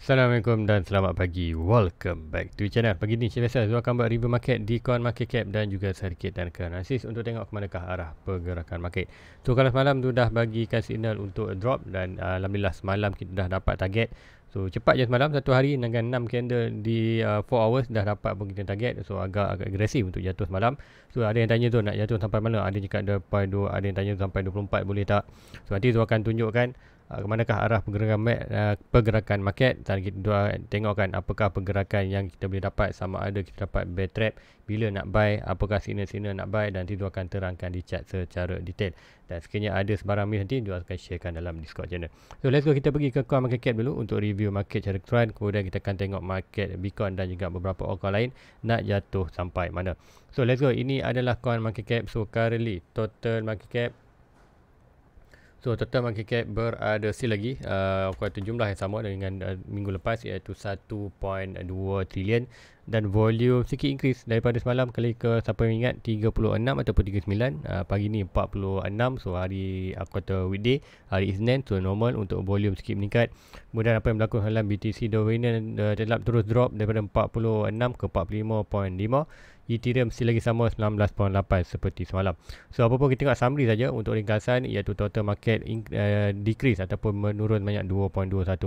Assalamualaikum dan selamat pagi. Welcome back to channel. Pagi ni macam biasa Zul akan buat review market di coin market cap dan juga sedikit dan analisis untuk tengok ke manakah arah pergerakan market. So kalau semalam tu dah bagikan signal untuk drop dan alhamdulillah semalam kita dah dapat target. So cepat je semalam, satu hari dengan 6 candle di 4 hours dah dapat pun kita target. So agak agresif untuk jatuh semalam. So ada yang tanya tu nak jatuh sampai mana, ada yang cakap sampai ada yang tanya sampai 24 boleh tak. So nanti tu akan tunjukkan ke manakah arah pergerakan market dan kita tengokkan apakah pergerakan yang kita boleh dapat, sama ada kita dapat bear trap, bila nak buy, apakah signal-signal nak buy, dan nanti akan terangkan di chart secara detail. Dan sekiranya ada sebarang miss nanti dia akan sharekan dalam Discord channel. So let's go, kita pergi ke coin market cap dulu untuk review market secara keseluruhan. Kemudian kita akan tengok market Bitcoin dan juga beberapa altcoin lain nak jatuh sampai mana. So let's go, ini adalah coin market cap. So currently total market cap, so total market cap berada still lagi kuartal jumlah yang sama dengan minggu lepas, iaitu 1.2 trilion, dan volume sikit increase daripada semalam. Kali ke siapa yang ingat 36 ataupun 39, pagi ni 46. So hari kuartal weekday, hari Isnin, so normal untuk volume sikit meningkat. Kemudian apa yang berlaku dalam BTC dominant terus drop daripada 46 ke 45.5. Ethereum still lagi sama 19.8 seperti semalam. So apa pun kita tengok summary saja untuk ringkasan, iaitu total market decrease ataupun menurun banyak 2.21%.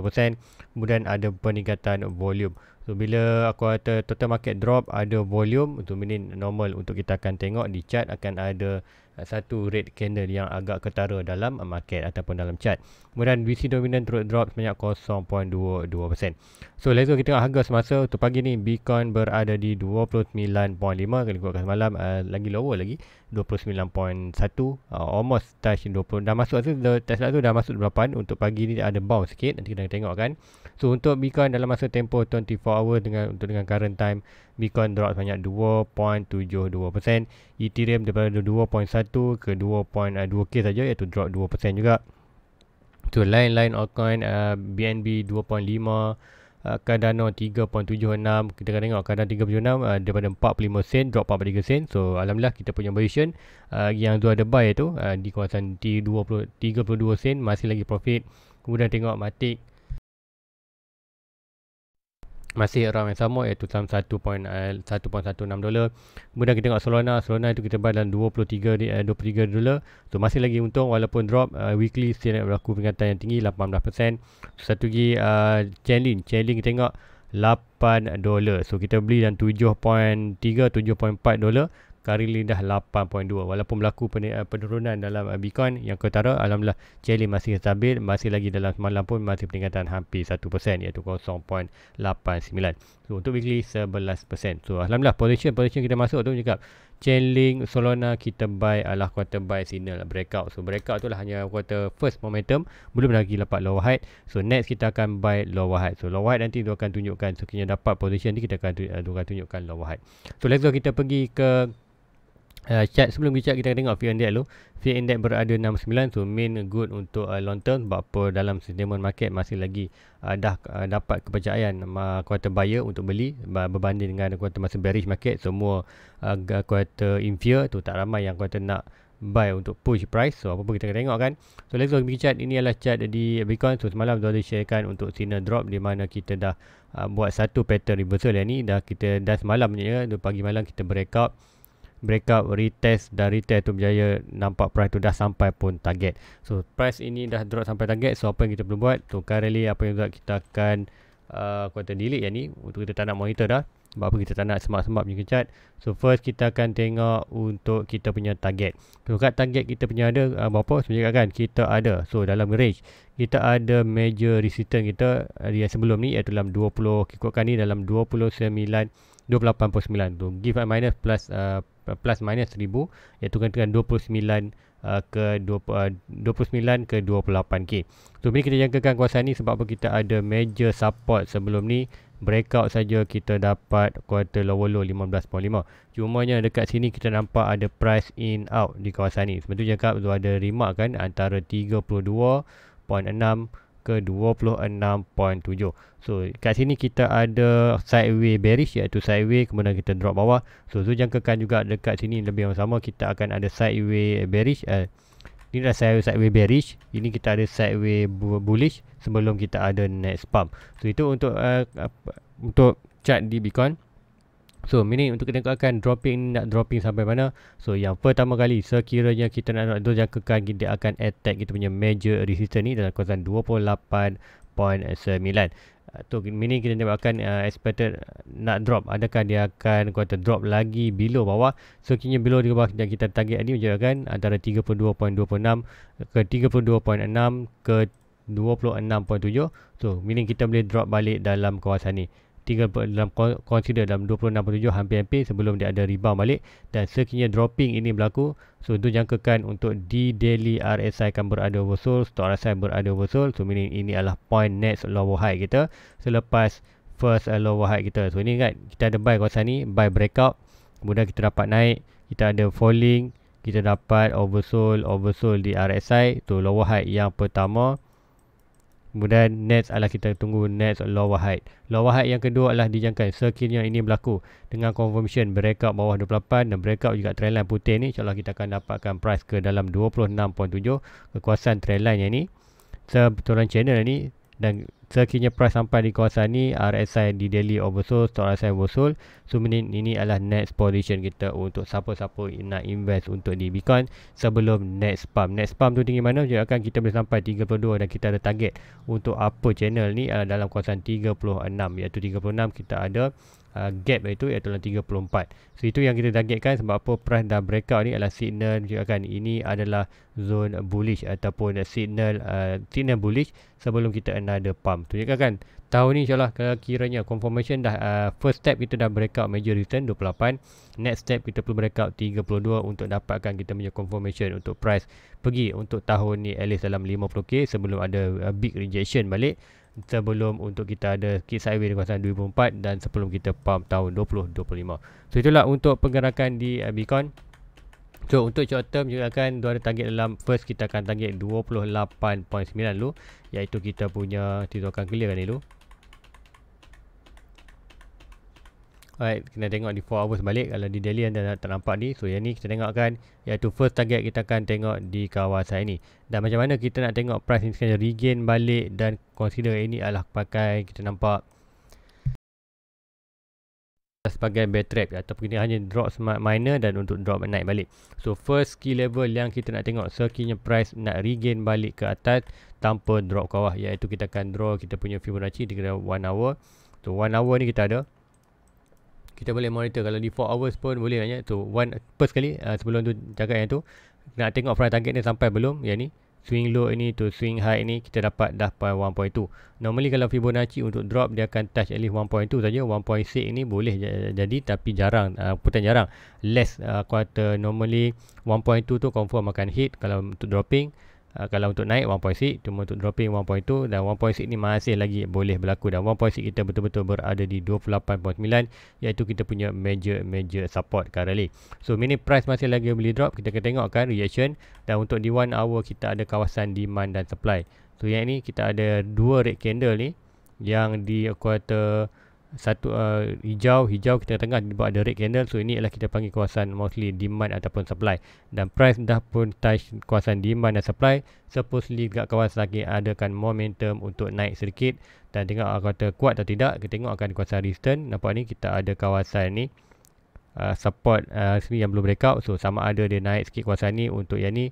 Kemudian ada peningkatan volume. So bila aku kata total market drop, ada volume, untuk ini normal untuk kita akan tengok di chart akan ada satu red candle yang agak ketara dalam market ataupun dalam chart. Kemudian BTC dominant terus drop sebanyak 0.22%. So let's go, kita tengok harga semasa untuk pagi ni. Bitcoin berada di 29.5, kalau ikutkan semalam lagi lower lagi 29.1, almost touch 20. Dah masuk tu, Tesla tu dah masuk 8. Untuk pagi ni ada bounce sikit, nanti kita tengok kan. So untuk Bitcoin dalam masa tempoh 24 hour dengan current time, Bitcoin drop sebanyak 2.72%. Ethereum daripada 2.1 ke 2.2k saja, iaitu drop 2% juga. So lain-lain altcoin, BNB 2.5, Cardano 3.76. Kita akan tengok Cardano 3.76 daripada 45 sen drop 43 sen. So alhamdulillah kita punya position yang tu ada buy tu di kawasan 32 sen, masih lagi profit. Kemudian tengok Matic masih around yang sama, iaitu dalam 1.16 dolar. Kemudian kita tengok Solana itu kita buy dalam 23 dolar. So masih lagi untung walaupun drop. Weekly still berlaku peringatan yang tinggi 18%. Satu lagi Chainlink kita tengok 8 dolar. So kita beli dalam 7.4 dolar. Currently dah 8.2. Walaupun berlaku penurunan dalam Bitcoin yang ketara, alhamdulillah Chainlink masih stabil, masih lagi dalam semalam pun masih peningkatan hampir 1%, iaitu 0.89. So untuk weekly 11%. So alhamdulillah position kita masuk tu cakap Chainlink, Solana kita buy adalah quarter buy signal breakout. So breakout tu lah hanya quarter first momentum, belum lagi dapat lower height. So next kita akan buy lower height. So lower height nanti dia akan tunjukkan, so kita dapat position ni kita akan tunjukkan lower height. So let's go, kita pergi ke chart. Sebelum kita tengok VN Index dulu. VN Index berada 69. So main good untuk long term. Sebab apa, dalam sentimen market masih lagi dah dapat kepercayaan kuartal buyer untuk beli berbanding dengan kuartal masa bearish market. Semua kuartal inferior tu tak ramai yang kuartal nak buy untuk push price. So apa pun kita akan tengok kan. So let's go pergi chart. Ini adalah chart di Bitcoin. So semalam tu ada sharekan untuk signal drop, di mana kita dah buat satu pattern reversal yang ni. Kita dah semalam punya, pagi malam kita breakout, retest, dan retest tu berjaya, nampak price tu dah sampai pun target. So price ini dah drop sampai target. So apa yang kita perlu buat, so currently apa yang buat, kita akan kuartal delete yang ni, untuk kita tak nak monitor dah. Sebab apa, kita tak nak semak-semak punya chart. So first kita akan tengok untuk kita punya target. So kat target kita punya ada berapa sebenarnya kan, kita ada, so dalam range kita ada major resistance kita yang sebelum ni, iaitu dalam 20, ikutkan ni dalam 28.9 tu, give and minus plus minus 1000, iaitu dengan 29 ke 28k. So ini kita jangkakan kawasan ni sebab apa, kita ada major support sebelum ni, breakout saja kita dapat quarter lower low 15.5. Cumanya dekat sini kita nampak ada price in out di kawasan ni. Sebab tu cakap tu ada remark kan, antara 32.6 ke 26.7. So kat sini kita ada sideway bearish, iaitu sideway, kemudian kita drop bawah. So jangkakan juga dekat sini lebih sama, kita akan ada sideway bearish, Ini dah sideway bearish, ini kita ada sideway bullish sebelum kita ada next pump. So itu untuk chart di Bitcoin. So meaning untuk kita akan dropping, nak dropping sampai mana. So yang pertama kali sekiranya kita nak jangkakan, kita akan attack kita punya major resistance ni dalam kawasan 28.9. Tu meaning kita akan expected nak drop. Adakah dia akan kata drop lagi below bawah. So kini below di bawah yang kita target ni menjadikan antara 32.26 ke 32.6 ke 26.7. So meaning kita boleh drop balik dalam kawasan ni. Dalam consider dalam 26.7 hampir-hampir sebelum dia ada rebound balik. Dan sekiranya dropping ini berlaku, so itu jangkakan untuk di daily RSI akan berada oversold, stop RSI berada oversold. So meaning ini adalah point next lower high kita selepas first lower high kita. So ini kan kita ada buy kawasan ni, buy breakout, kemudian kita dapat naik, kita ada falling, kita dapat oversold di RSI. Tu lower high yang pertama. Kemudian next adalah kita tunggu next lower high. Lower high yang kedua adalah dijangkakan sekiranya ini berlaku dengan confirmation breakout bawah 28 dan breakout juga trendline putih ni, insyaAllah kita akan dapatkan price ke dalam 26.7 kekuasaan trendline yang ni sebetulan channel ni. Dan sekiranya price sampai di kawasan ni, RSI di daily oversold, stop RSI oversold. So ini adalah next position kita untuk siapa-siapa nak invest untuk di Bitcoin sebelum next pump. Next pump tu tinggi mana juga akan kita boleh sampai 32 dan kita ada target untuk upper channel ni dalam kawasan 36, iaitu 36 kita ada gap iaitu dalam 34. So itu yang kita targetkan. Sebab apa price dah breakout ni adalah signal juga kan ini adalah zone bullish ataupun signal bullish sebelum kita another pump. Tu juga kan tahun ni insyaAllah kalau kiranya confirmation dah first step kita dah breakout major return 28, next step kita perlu breakout 32 untuk dapatkan kita punya confirmation untuk price pergi untuk tahun ni at least dalam 50k sebelum ada big rejection balik, sebelum untuk kita ada kit sideways di kawasan 2004 dan sebelum kita pump tahun 2025. So itulah untuk pergerakan di Bitcoin. So untuk short term juga akan ada target dalam first kita akan target 28.9 dulu, iaitu kita punya kita akan clear kan dulu. Alright, kena tengok di 4 hours balik. Kalau di daily anda tak nampak ni. So yang ni kita tengok kan, iaitu first target kita akan tengok di kawasan ini. Dan macam mana kita nak tengok price ni sekali regain balik dan consider ini adalah pakai kita nampak sebagai bear trap ataupun kita hanya drop minor dan untuk drop naik balik. So first key level yang kita nak tengok sekiranya price nak regain balik ke atas tanpa drop ke bawah, iaitu kita akan draw kita punya Fibonacci di 1 hour. So 1 hour ni kita ada, kita boleh monitor kalau di 4 hours pun boleh banyak. So first kali sebelum tu cakap yang tu nak tengok price target ni sampai belum. Yang ni swing low ini to swing high ini kita dapat dah 1.2. Normally kalau Fibonacci untuk drop dia akan touch at least 1.2 saja. 1.6 ini boleh jadi tapi jarang, bukan jarang, less quarter. Normally 1.2 tu confirm akan hit kalau untuk dropping. Kalau untuk naik 1.6, cuma untuk dropping 1.2 dan 1.6 ni masih lagi boleh berlaku. Dan 1.6 kita betul-betul berada di 28.9, iaitu kita punya major support currently. So mini price masih lagi boleh drop. Kita akan tengokkan reaction. Dan untuk di 1 hour kita ada kawasan demand dan supply. So yang ini kita ada 2 red candle ni, yang di kuartal satu hijau kita tengah dibuat ada red candle. So ini adalah kita panggil kawasan mostly demand ataupun supply. Dan price dah pun touch kawasan demand dan supply. Supposedly dekat kawasan lagi adakan momentum untuk naik sedikit. Dan tengok kata kuat atau tidak. Kita tengok akan di kawasan resistance. Nampak ni kita ada kawasan ni support sini yang belum breakout. So sama ada dia naik sikit kawasan ni untuk yang ni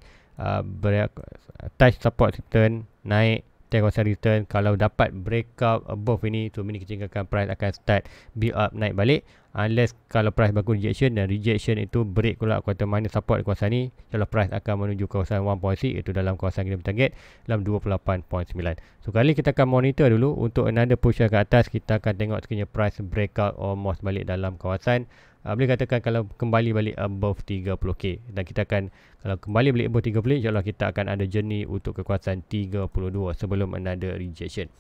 touch support resistance, naik kawasan return. Kalau dapat breakout above ini, tu ini kita tinggalkan price akan start build up naik balik. Unless kalau price berlaku rejection dan rejection itu break pula kuartal minus support di kawasan ni, kalau price akan menuju kawasan 1.6, iaitu dalam kawasan kita target dalam 28.9. So kali kita akan monitor dulu untuk another push ke atas. Kita akan tengok sekiranya price breakout almost balik dalam kawasan boleh katakan kalau kembali balik above 30k. Dan kita akan kalau kembali balik above 30k, insyaAllah kita akan ada journey untuk kekuasaan 32 sebelum another rejection.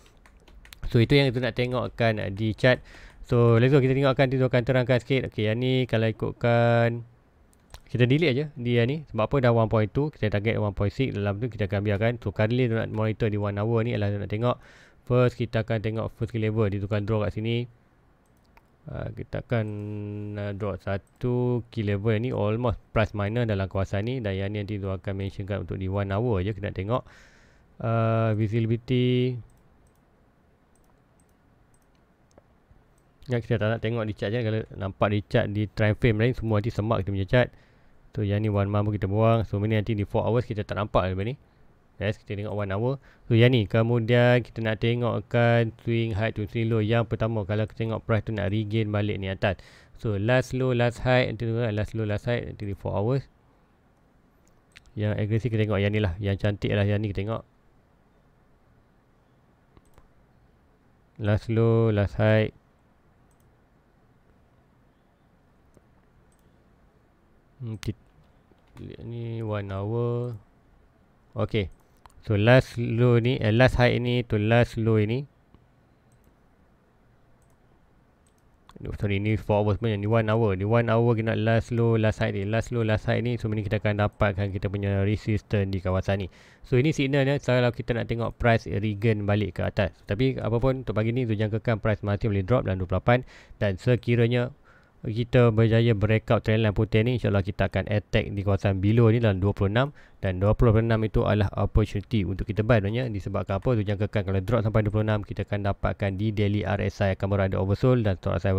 So itu yang kita nak tengokkan di chart. So let's go, kita tengokkan, kita akan terangkan sikit. Okay, yang ni kalau ikutkan kita delete aja dia ni. Sebab apa dah 1.2, kita target 1.6. Dalam tu kita akan biarkan. So currently nak monitor di 1 hour ni adalah nak tengok first kita akan tengok first level. Dia tukar draw kat sini. Kita akan drop satu key level ni almost price minor dalam kawasan ni, dan yang ni nanti tu akan mentionkan untuk di 1 hour je. Kita nak tengok visibility. Kita tak nak tengok di chart je. Kalau nampak di chart di time frame lain, semua nanti semak kita punya chart. Tu yang ni 1 month pun kita buang. So ini nanti di 4 hours kita tak nampak lepas ni. Yes, kita tengok 1 hour. So yang ni kemudian kita nak tengokkan swing high to swing low. Yang pertama, kalau kita tengok price tu nak regain balik ni atas. So last low, last high, nanti tengok last low, last high nanti di 4 hours. Yang agresif kita tengok yang ni lah. Yang cantik lah yang ni kita tengok. Last low, last high. Ni 1 hour. Okay. So last low ni, last high ni to last low ini. Sorry, ni 4 hours sebenarnya. Ni 1 hour. Di 1 hour kita nak last low, last high ni. Last low, last high ni. So ini kita akan dapatkan kita punya resistance di kawasan ni. So ini signalnya kalau kita nak tengok price regain balik ke atas. Tapi apapun untuk pagi ni, tu jangkakan price masih boleh drop dalam 28. Dan sekiranya kita berjaya breakout trendline putih ni, insyaAllah kita akan attack di kawasan below ni dalam 26. Dan 26 itu adalah opportunity untuk kita buy sebenarnya. Disebabkan apa? Tu jangkakan kalau drop sampai 26, kita akan dapatkan di daily RSI akan berada oversold dan stock RSI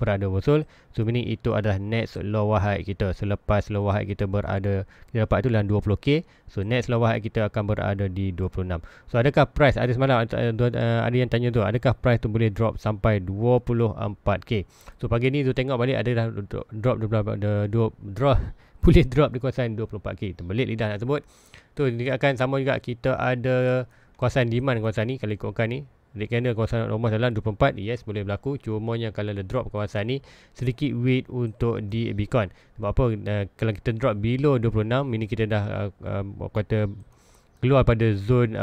berada oversold. So ini itu adalah next lower high kita. Selepas lower high kita berada, kita dapat tu dalam 20k. So next lower high kita akan berada di 26. So adakah price, ada semalam ada yang tanya tu, adakah price tu boleh drop sampai 24k? So pagi ni tu tengok balik ada dah drop boleh drop di kawasan 24k. Terbelit lidah nak sebut. Tu akan sama juga kita ada kawasan demand kawasan ni. Kalau ikutkan ni, red candle kawasan normal dalam 24, yes boleh berlaku. Cumanya kalau ada drop kawasan ni, sedikit wait untuk di Bitcoin. Sebab apa? Kalau kita drop below 26, ini kita dah kata keluar pada zone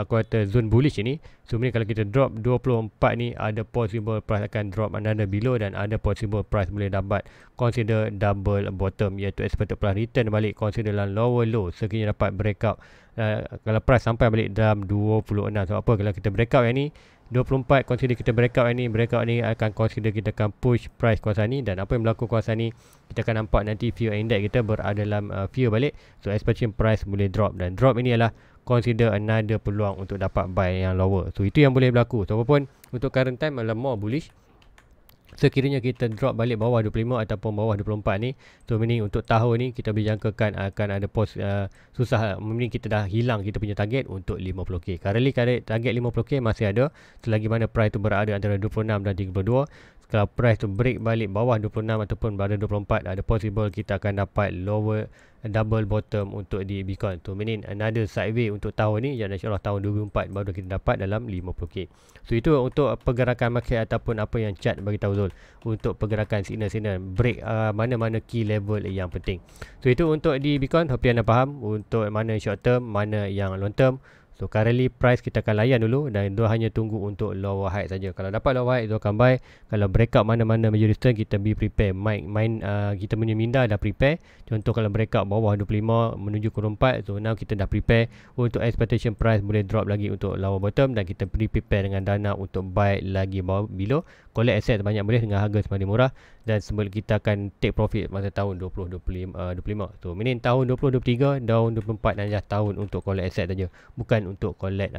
zone bullish ini. So ni kalau kita drop 24 ni, ada possible price akan drop another below, dan ada possible price boleh dapat consider double bottom, iaitu expected price return balik consider dalam lower low sekiranya dapat breakout. Kalau price sampai balik dalam 26. Sebab apa? Kalau kita breakout yang ni 24, consider kita breakout ni akan consider kita akan push price kawasan ni. Dan apa yang berlaku kawasan ni, kita akan nampak nanti fear index kita berada dalam fear balik. So expectation price boleh drop, dan drop ini adalah consider another peluang untuk dapat buy yang lower. So itu yang boleh berlaku. So apapun untuk current time adalah more bullish. Sekiranya kita drop balik bawah 25 ataupun bawah 24 ni, so meaning untuk tahun ni kita berjangkakan akan ada susah, meaning kita dah hilang kita punya target untuk 50k. Currently target 50k masih ada selagi mana price tu berada antara 26 dan 32. Kalau price tu break balik bawah 26 ataupun berada 24, ada possible kita akan dapat lower double bottom untuk di Bitcoin. Tu meaning another sideway untuk tahun ni, dan insyaAllah tahun 2024 baru kita dapat dalam 50k. So itu untuk pergerakan market ataupun apa yang chart bagi tahu Zul untuk pergerakan signal-signal break mana-mana key level yang penting. So itu untuk di Bitcoin. Hope anda faham untuk mana short term, mana yang long term. So currently price kita akan layan dulu, dan dia hanya tunggu untuk lower high saja. Kalau dapat lower high, itu akan buy. Kalau breakout mana-mana major resistance, kita be prepare. Kita punya minda dah prepare. Contoh kalau breakout bawah 25 menuju ke 24, so now kita dah prepare untuk expectation price boleh drop lagi untuk lower bottom, dan kita prepare dengan dana untuk buy lagi bawah below. Collect asset banyak boleh dengan harga semakin murah, dan sebelum kita akan take profit masa tahun 2025. So meaning tahun 2023, tahun 2024 dan tahun untuk collect asset saja, bukan untuk collect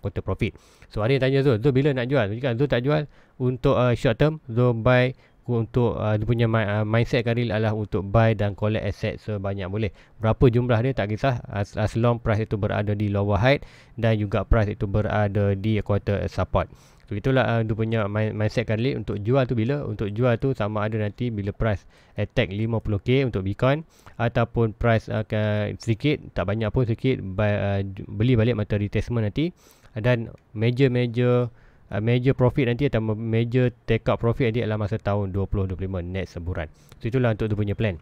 quarter profit. So ada yang tanya Zul bila nak jual? Jika Zul tak jual untuk short term, Zul buy untuk dia punya mindset kali adalah untuk buy dan collect asset sebanyak boleh. Berapa jumlah dia tak kisah, as long price itu berada di lower height dan juga price itu berada di quarter support. So itulah dia punya mindset kali untuk jual tu bila. Untuk jual tu sama ada nanti bila price attack 50k untuk Bitcoin, ataupun price sedikit, tak banyak pun sedikit, beli balik mata retracement nanti, dan major profit nanti atau major take out profit nanti adalah masa tahun 2025 next sebulan. So itulah untuk dia punya plan.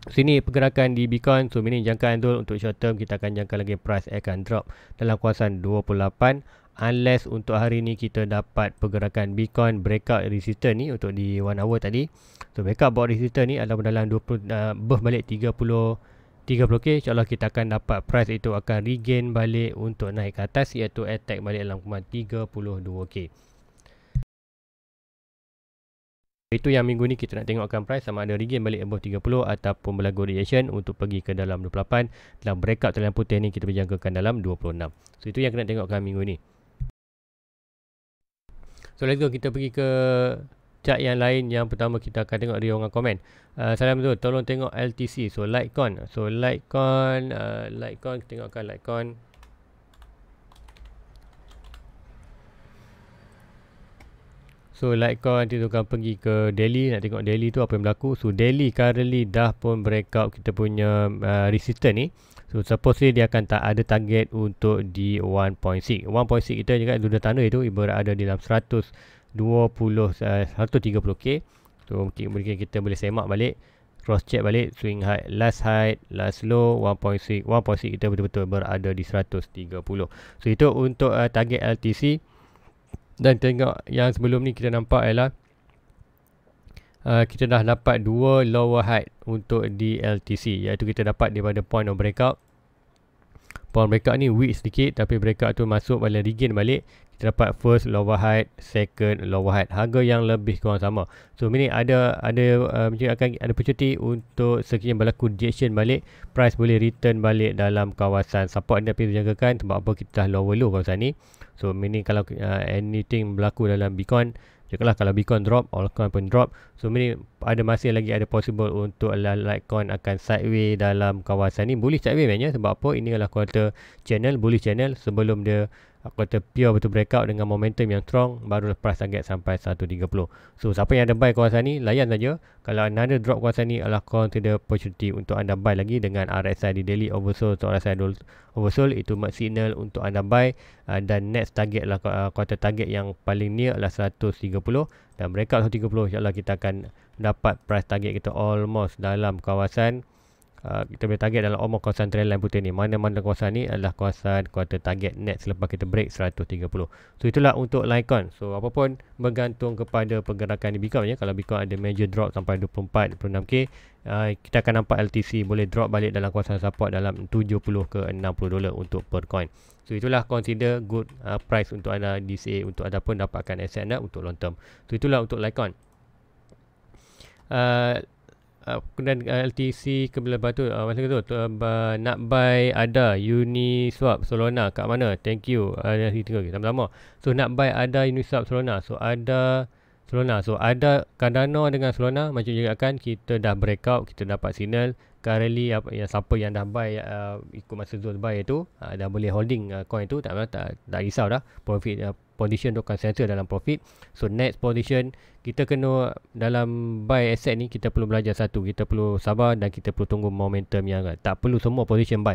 Sini pergerakan di Bitcoin. So ini jangkaan tu untuk short term, kita akan jangka lagi price akan drop dalam kawasan 28, unless untuk hari ni kita dapat pergerakan Bitcoin breakout resistance ni untuk di 1 hour tadi. So breakout bout resistance ni adalah dalam 20 balik 30k. InsyaAllah kita akan dapat price itu akan regain balik untuk naik ke atas, iaitu attack balik dalam 32k. Itu yang minggu ni kita nak tengokkan price sama ada regain balik above 30 ataupun berlaku reaction untuk pergi ke dalam 28. Dalam breakout talian putih ni kita berjangkakan dalam 26. So itu yang kena tengokkan minggu ni. So let's go, kita pergi ke chart yang lain. Yang pertama kita akan tengok dari orang komen. Salam tu, tolong tengok LTC. So Litecoin. So Litecoin, Litecoin, kita tengokkan Litecoin. So Litecoin nanti tu akan pergi ke daily, nak tengok daily tu apa yang berlaku. So daily currently dah pun breakout kita punya resistance ni. So supposedly dia akan tak ada target untuk di 1.6. 1.6 kita juga sudah tanda itu berada di dalam 130k. So mungkin kita boleh semak balik, cross check balik swing high, last low 1.6. 1.6 kita betul-betul berada di 130. So itu untuk target LTC. Dan tengok yang sebelum ni kita nampak ialah kita dah dapat dua lower height untuk di LTC, iaitu kita dapat daripada point of breakout. Point breakout ni weak sedikit, tapi breakout tu masuk balik regain balik. Kita dapat first lower height, second lower height, harga yang lebih kurang sama. So ini ada akan ada opportunity untuk sekiranya berlaku rejection balik, price boleh return balik dalam kawasan support ni, tapi dijangkakan sebab apa kita dah lower low kawasan ni. So ini kalau anything berlaku dalam Bitcoin, cakaplah kalau Bitcoin drop, altcoin pun drop. So ini ada masih lagi ada possible untuk Litecoin akan sideways dalam kawasan ni. Bullish sideways maknanya sebab apa? Ini adalah quarter channel, bullish channel. Sebelum dia quarter pure betul breakout dengan momentum yang strong, baru price target sampai 130. So siapa yang ada buy kawasan ni, layan saja. Kalau anda drop kawasan ni, adalah consider opportunity untuk anda buy lagi dengan RSI di daily oversold atau RSI oversold. Itu signal untuk anda buy. Dan next target lah, quarter target yang paling near adalah 130. Dan breakout 130, insyaAllah kita akan dapat price target kita almost dalam kawasan kita boleh target dalam almost kawasan trend line putih ni. Mana-mana kawasan ni adalah kawasan quarter target next selepas kita break 130. So itulah untuk Litecoin. So apapun bergantung kepada pergerakan di Bitcoin ya. Kalau Bitcoin ada major drop sampai 24, 26k, kita akan nampak LTC boleh drop balik dalam kawasan support dalam 70 ke 60 dolar untuk per coin. So itulah consider good price untuk anda DCA untuk anda pun dapatkan aset anda untuk long term. So itulah untuk Litecoin. Kemudian LTC ke belah batu masa tu nak buy ada Uniswap Solana kat mana? Thank you. Sama-sama. So nak buy ada Uniswap Solana. So ada Solana. So ada Cardano dengan Solana macam juga kan kita dah breakout, kita dapat signal. Currently siapa yang dah buy ikut masa zone buy tu dah boleh holding coin tu, tak risau dah. Profit position tu akan sensor dalam profit. So next position kita kena dalam buy asset ni, kita perlu belajar satu, kita perlu sabar dan kita perlu tunggu momentum yang tak perlu semua position buy.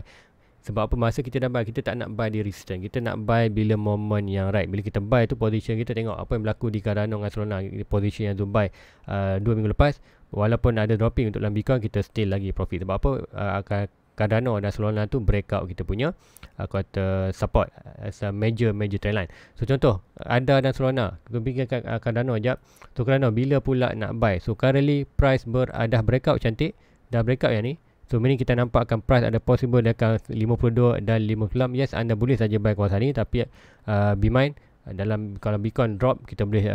Sebab apa, masa kita dah buy, kita tak nak buy di resistance, kita nak buy bila moment yang right. Bila kita buy tu position kita tengok apa yang berlaku di Cardano dengan Solana, position yang tu buy 2 minggu lepas, walaupun ada dropping untuk dalam Bitcoin, kita still lagi profit. Sebab apa, Cardano dan Solana tu breakout kita punya quarter support as a major trend line. So contoh ada dan Solana, kita fikirkan Cardano sekejap. So Cardano bila pula nak buy? So currently price dah breakout cantik, dah breakout yang ni. So ini kita nampak akan price ada possible dia akan 52 dan 56. Yes, anda boleh saja buy kawasan ni, tapi be mind dalam kalau Bitcoin drop, kita boleh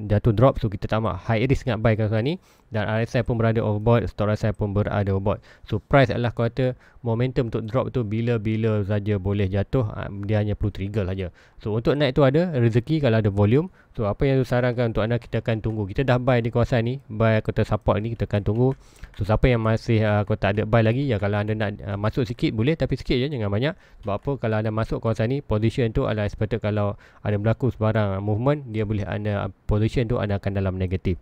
jatuh drop. So kita tak mahu high risk nak buy kawasan ni. Dan RSI pun berada overbought, store RSI pun berada overbought. So price adalah kata momentum untuk drop tu bila-bila saja boleh jatuh, dia hanya perlu trigger saja. So untuk naik tu ada rezeki kalau ada volume. So apa yang saya sarankan untuk anda, kita akan tunggu. Kita dah buy di kawasan ni, buy kata support ni, kita akan tunggu. So siapa yang masih tak ada buy lagi, ya kalau anda nak masuk sikit boleh, tapi sikit je, jangan banyak. Sebab apa, kalau anda masuk kawasan ni, position tu adalah expected kalau ada berlaku sebarang movement, dia boleh anda position tu anda akan dalam negatif.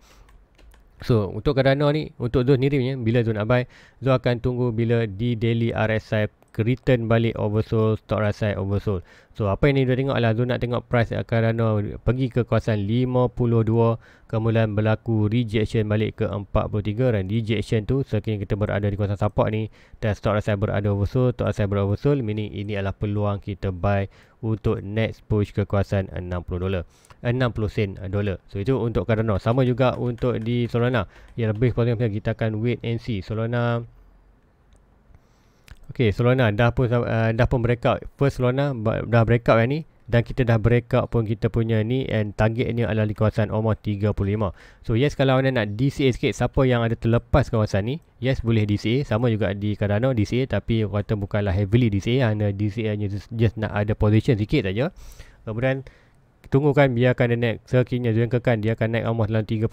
So untuk Cardano ni, untuk Zul sendiri punya, bila Zul nak buy, Zul akan tunggu bila di daily RSI return balik oversold, stock RSI oversold. So apa yang ni dia tengok adalah Zul nak tengok price Cardano pergi ke kawasan 52, kemudian berlaku rejection balik ke 43, dan rejection tu sekiranya kita berada di kawasan support ni dan stock RSI berada oversold, stock RSI berada oversold, meaning ini adalah peluang kita buy untuk next push ke kawasan 60 sen dolar. So itu untuk Cardano. Sama juga untuk di Solana. Yang lebih positif kita akan wait and see. Solana, okay, Solana dah pun breakout. First Solana dah breakout yang ni, dan kita dah breakout pun kita punya ni, and targetnya adalah di kawasan almost 35. So yes, kalau anda nak DCA sikit, siapa yang ada terlepas kawasan ni, yes boleh DCA. Sama juga di Cardano DCA, tapi kata bukanlah heavily DCA, anda DCA hanya just nak ada position sikit saja. Kemudian tunggukan, biarkan dia naik. Sekiranya jangkakan dia akan naik almost dalam 36,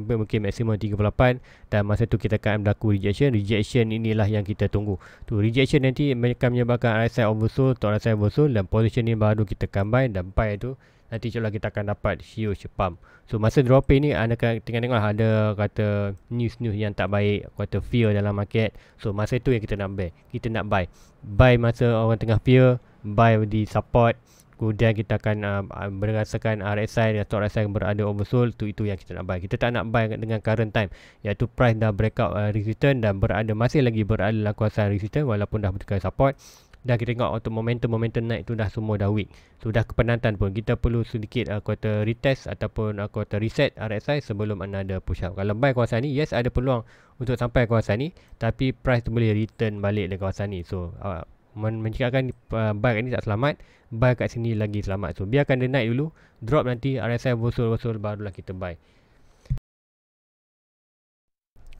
mungkin maksimum 38, dan masa tu kita akan berlaku rejection. Rejection inilah yang kita tunggu. Tu rejection nanti akan menyebabkan RSI oversold, top RSI oversold, dan position ni baru kita combine, dan buy tu nanti insyaAllah kita akan dapat huge pump. So masa dropping ni anda akan tengok ada kata news yang tak baik, kata fear dalam market. So masa tu yang kita nak buy. Buy masa orang tengah fear, buy di support. Kemudian kita akan berdasarkan RSI dan stock RSI yang berada oversold, itu yang kita nak buy. Kita tak nak buy dengan current time, iaitu price dah breakout resistance dan masih lagi berada dalam kawasan resistance walaupun dah berdekat support. Dan kita tengok untuk momentum naik tu dah semua dah weak. Sudah kepenatan pun kita perlu sedikit kuota retest ataupun kuota reset RSI sebelum another push up. Kalau buy kawasan ni, yes ada peluang untuk sampai kawasan ni, tapi price tu boleh return balik dari kawasan ni. So mencakapkan buy kat ni tak selamat, buy kat sini lagi selamat. So biarkan dia naik dulu, drop nanti RSI bersul barulah kita buy.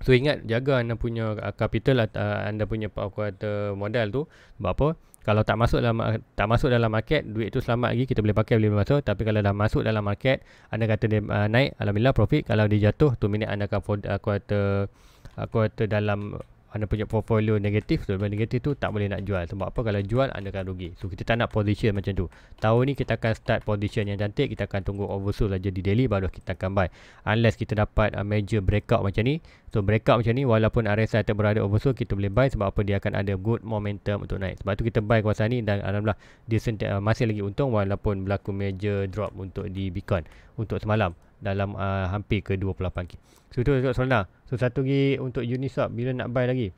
So ingat, jaga anda punya capital, anda punya kuota modal tu. Sebab apa? Kalau tak masuk dalam market, duit tu selamat lagi, kita boleh pakai, boleh masuk. Tapi kalau dah masuk dalam market, anda kata dia naik, alhamdulillah profit. Kalau dia jatuh, tu minit anda akan kuota dalam anda punya portfolio negatif. So negatif tu tak boleh nak jual. Sebab apa? Kalau jual anda akan rugi. So kita tak nak position macam tu. Tahun ni kita akan start position yang cantik. Kita akan tunggu oversold aja di daily, baru kita akan buy. Unless kita dapat major breakout macam ni. So breakout macam ni, walaupun RSI tak berada oversold, kita boleh buy. Sebab apa? Dia akan ada good momentum untuk naik. Sebab tu kita buy kawasan ni, dan alhamdulillah dia masih lagi untung walaupun berlaku major drop untuk di Bitcoin untuk semalam dalam hampir ke 28k. So itu untuk Solana. So satu lagi untuk Uniswap, bila nak buy lagi.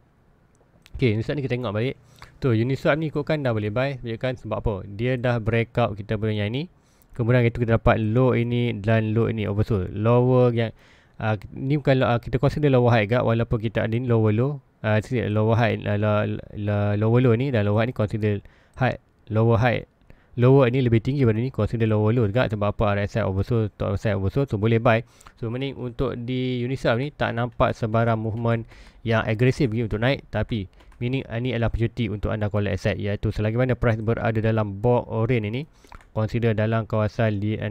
Okay, Uniswap ni kita tengok balik. Tu Uniswap ni ikutkan dah boleh buy, kan? Sebab apa? Dia dah breakout kita punya yang ni. Kemudian itu kita dapat low ini dan low ini oversold. Lower yang ni bukan kita consider lower high gap, walaupun kita ada ni lower low. Lower high lower low ni, dan lower high ni consider high. Lower ni lebih tinggi pada ni, consider lower low juga. Sebab apa? RSI oversold, top RSI oversold, so boleh buy. So mending untuk di Uniswap ni tak nampak sebarang movement yang agresif untuk naik, tapi meaning ni adalah opportunity untuk anda collect asset, iaitu selagi mana price berada dalam box orange ini, consider dalam kawasan 5.8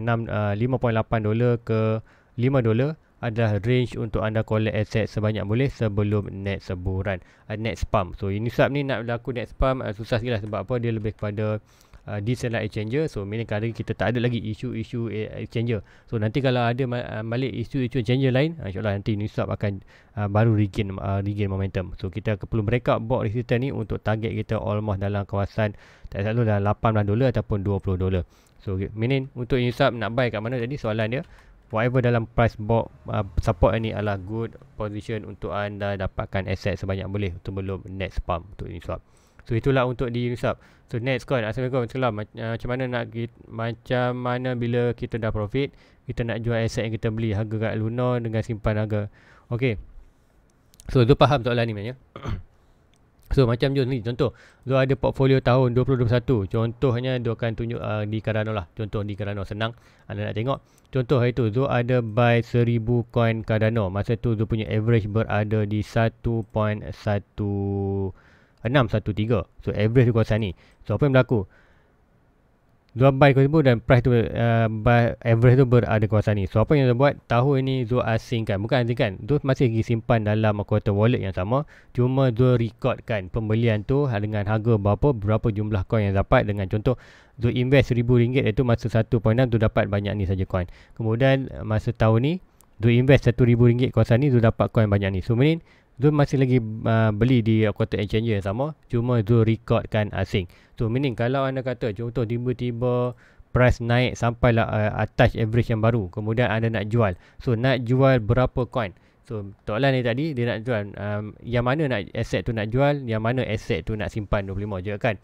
dolar ke 5 dolar adalah range untuk anda collect asset sebanyak boleh sebelum next sebulan, next pump. So Uniswap ni nak berlaku next pump susah sikit lah. Sebab apa? Dia lebih kepada decentralized exchanger. So meaning kadang kita tak ada lagi isu-isu exchanger. So nanti kalau ada balik isu-isu exchanger lain, insyaAllah nanti Uniswap akan baru regain momentum. So kita perlu breakout box resistance ni untuk target kita almost dalam kawasan tak selalu dalam 18 dolar ataupun 20 dolar. So meaning untuk Uniswap nak buy kat mana tadi, soalan dia whatever dalam price box support ni adalah good position untuk anda dapatkan aset sebanyak boleh sebelum next pump untuk Uniswap. So itulah untuk di Uniswap. So next coin, Assalamualaikum. Macam mana bila kita dah profit, kita nak jual aset yang kita beli harga kat Luna dengan simpan harga. Okay, so tu faham soalan ni maknanya. So macam Jom ni, contoh Zul ada portfolio tahun 2021. Contohnya dia akan tunjuk di Cardano lah. Contoh di Cardano, senang anda nak tengok. Contoh hari tu Zul ada buy 1000 coin Cardano. Masa tu Zul punya average berada di 1.1613. So average di kawasan ni. So apa yang berlaku? Zul buy tersebut dan price tu average tu berada kawasan ni. So apa yang Zul buat? Tahun ni Zul asingkan. Bukan asingkan, Zul masih lagi simpan dalam kuota wallet yang sama. Cuma Zul recordkan pembelian tu dengan harga berapa jumlah coin yang dapat. Dengan contoh Zul invest RM1000, iaitu masa 1.6 Zul dapat banyak ni saja coin. Kemudian masa tahun ni Zul invest RM1000 kawasan ni, Zul dapat coin banyak ni. So meaning Zul masih lagi beli di kuota exchanger yang sama, cuma Zul recordkan asing. So meaning kalau anda kata contoh tiba-tiba price naik sampailah atas average yang baru, kemudian anda nak jual. So nak jual berapa coin? So soalan ni tadi dia nak jual yang mana nak asset tu nak jual, yang mana asset tu nak simpan 25 je kan.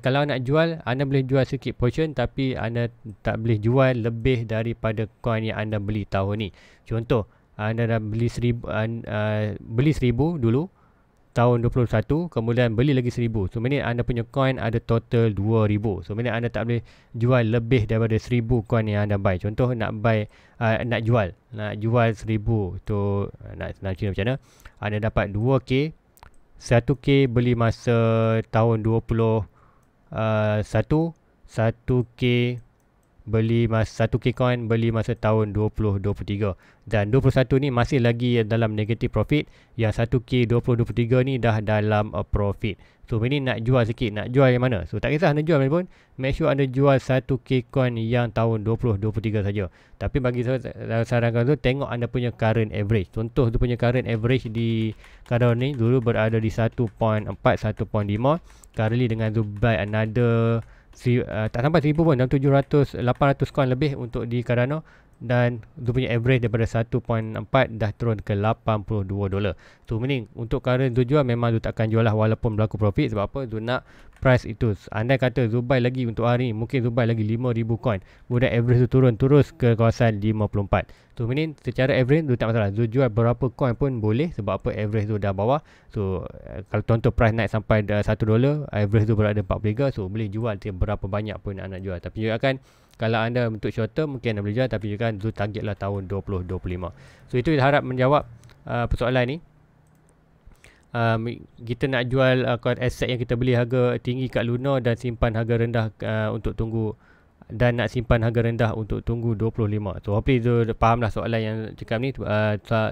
Kalau nak jual, anda boleh jual sikit portion, tapi anda tak boleh jual lebih daripada coin yang anda beli tahun ni. Contoh anda dah beli 1000 dulu, tahun 21, kemudian beli lagi 1000. So meaning anda punya coin ada total 2000. So meaning anda tak boleh jual lebih daripada 1000 coin yang anda buy. Contoh nak buy nak jual 1000 tu nak kira macam mana? Anda dapat 2k, 1k beli masa tahun 21, 1k beli masa 1k coin beli masa tahun 2023, dan 21 ni masih lagi dalam negative profit, yang 1k 2023 ni dah dalam profit. So ini nak jual sikit, nak jual yang mana? So tak kisah anda jual mana pun, make sure anda jual 1k coin yang tahun 2023 saja. Tapi bagi saya sarankan tu, tengok anda punya current average. Contoh tu punya current average di kadar ni dulu berada di 1.4, 1.5. Currently dengan tu buy another tak sampai 1000 pun, dalam 700, 800 coin lebih untuk di Cardano, dan dia punya average daripada 1.4 dah turun ke $82. So meaning untuk current tu jual, memang tu takkan jual lah walaupun berlaku profit. Sebab apa? Tu nak price itu. Andai kata Zubai lagi untuk hari ni, mungkin Zubai lagi 5000 coin, kemudian average tu turun terus ke kawasan 54. So meaning secara average tu tak masalah, Zu jual berapa coin pun boleh. Sebab apa? Average tu dah bawah. So kalau contoh price naik sampai $1, average tu berada 43. So boleh jual berapa banyak pun nak jual. Tapi juga kan, kalau anda untuk short term mungkin anda boleh jual, tapi juga kan Zu target lah tahun 2025. So itu harap menjawab persoalan ni. Kita nak jual aset yang kita beli harga tinggi kat Luna dan simpan harga rendah untuk tunggu, dan nak simpan harga rendah untuk tunggu 25. So hopefully Zul faham lah soalan yang cakap ni,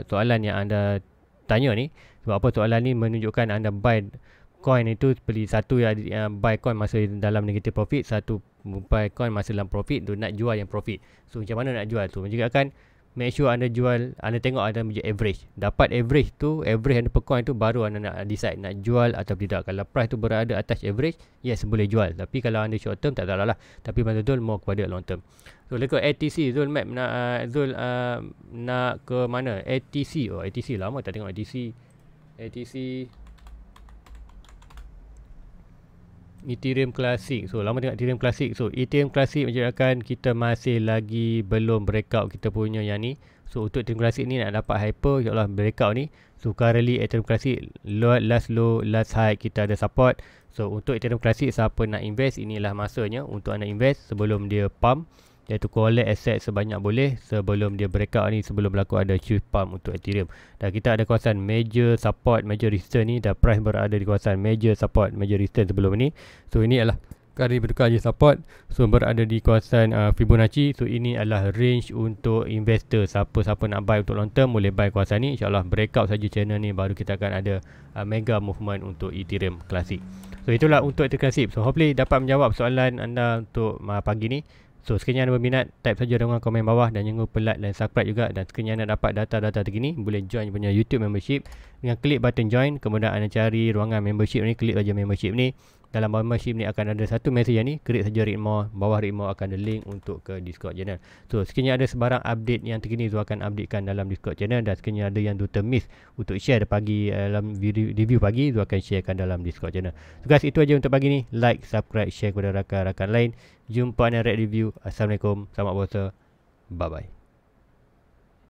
soalan yang anda tanya ni. Sebab apa? Soalan ni menunjukkan anda buy coin itu, beli satu yang buy coin masa dalam negative profit, satu buy coin masa dalam profit, tu nak jual yang profit. So macam mana nak jual tu? Juga kan make sure anda jual, anda tengok anda punya average. Dapat average tu, average anda per coin tu, baru anda nak decide nak jual atau tidak. Kalau price tu berada atas average, yes boleh jual. Tapi kalau anda short term tak salah lah. Tapi betul-betul mau kepada long term. So lekuk ATC, Zul map nak Zul nak ke mana? ATC. Oh ATC lama tak tengok ATC. Ethereum Classic. So lama tengok Ethereum Classic. So Ethereum Classic menunjukkan kita masih lagi belum breakout kita punya yang ni. So untuk Ethereum Classic ni nak dapat hyper, insyaAllah breakout ni. So currently Ethereum Classic last low, last high kita ada support. So untuk Ethereum Classic, siapa nak invest, inilah masanya untuk anda invest sebelum dia pump, iaitu collect asset sebanyak boleh sebelum dia breakout ni, sebelum berlaku ada huge pump untuk Ethereum. Dan kita ada kawasan major support, major resistance ni, dah price berada di kawasan major support, major resistance sebelum ni. So ini adalah kali bertukar je support. So berada di kawasan Fibonacci. So ini adalah range untuk investor. Siapa-siapa nak buy untuk long term boleh buy kawasan ni. InsyaAllah breakout saja channel ni, baru kita akan ada mega movement untuk Ethereum Classic. So itulah untuk Ethereum Classic. So hopefully dapat menjawab soalan anda untuk pagi ni. So sekiranya anda berminat, type saja dengan komen bawah, dan jangan lupa like dan subscribe juga. Dan sekiranya anda dapat data-data terkini, boleh join punya YouTube membership dengan klik button join. Kemudian anda cari ruangan membership ni, klik saja membership ni. Dalam membership ni akan ada satu mesej ni, klik saja read more. Bawah read more akan ada link untuk ke Discord channel. So sekiranya ada sebarang update yang terkini, Zul akan updatekan dalam Discord channel. Dan sekiranya ada yang Zul termiss untuk share pagi dalam review pagi, Zul akan sharekan dalam Discord channel. So guys, itu aja untuk pagi ni. Like, subscribe, share kepada rakan-rakan lain. Jumpa anda red review. Assalamualaikum, selamat puasa. Bye bye.